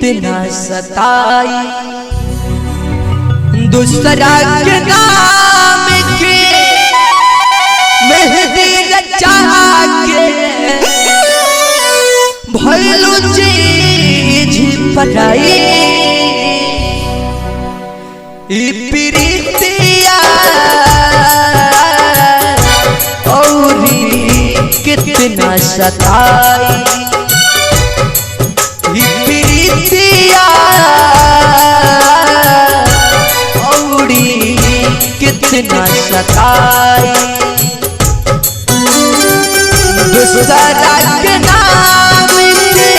कितना सताई, दूसरा के नाम के मेहंदी रचा के भइलू चीज पराई। प्रीतिया औरी कितना सताई, प्रीतिया औरी कितना सताई। दूसरा के नाम के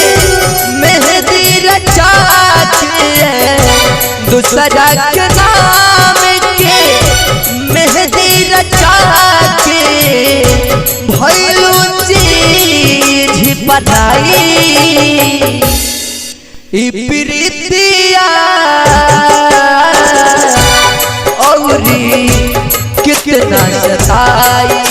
मेहंदी रचा के, दूसरा के नाम के मेहंदी रचा के भइलू चीज पराई। प्रीतिया औरी कितना सताई।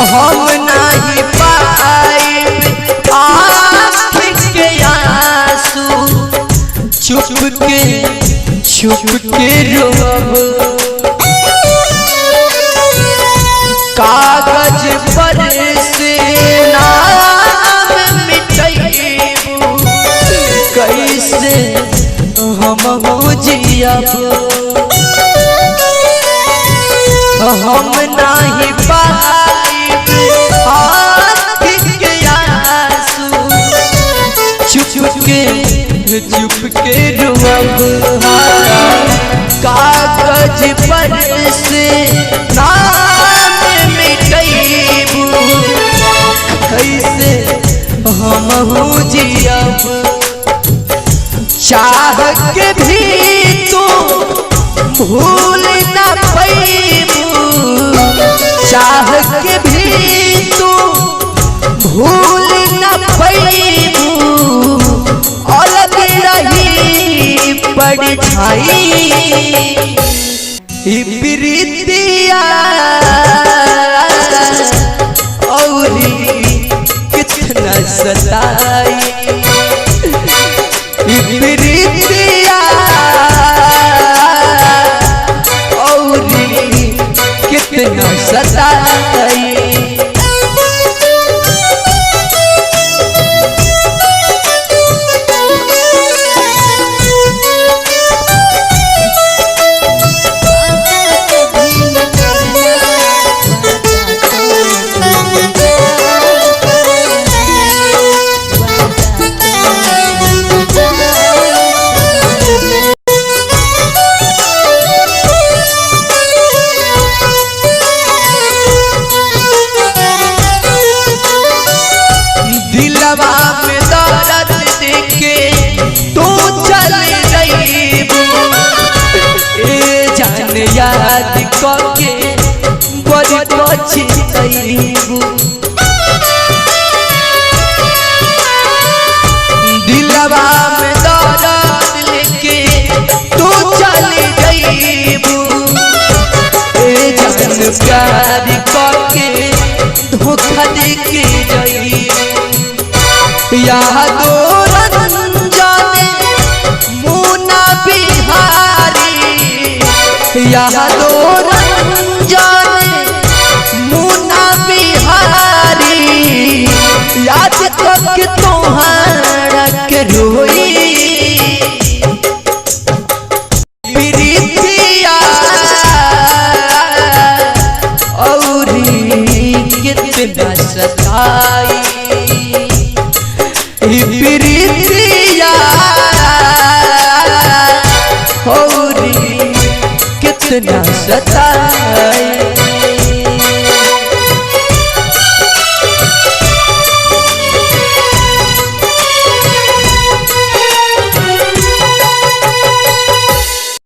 हम नहीं पाइब आँख के आंसू, चुप के रोब। कागज पर से नाम मिटाइबू, कैसे हम हो जियब। हम नहीं पाइब आँख के आंसू, चुप के रोब। कागज पर से नाम मिटाइबू, कैसे हम हो जियब। चाह के भी तू भूल न पैबू, चाह के भी तू भूल न पैबू। अलग रही परछाई, प्रीतिया औरी कितना सताई। प्रीतिया औरी कितना सताई। दिलवा में दर्द देके तू चल गईबू, ए जान याद करके बड़ी पछताईबू। दिलवा में दर्द लेके तू चल गईबू, ए जान प्यार करके धोखा देके गईबू। यादो रंजन मुन्ना बिहारी, यादो रंजन मुन्ना बिहारी, याद करके तोहरा के रोई। प्रीतिया औरी कितना सताई, प्रीतिया औरी कितना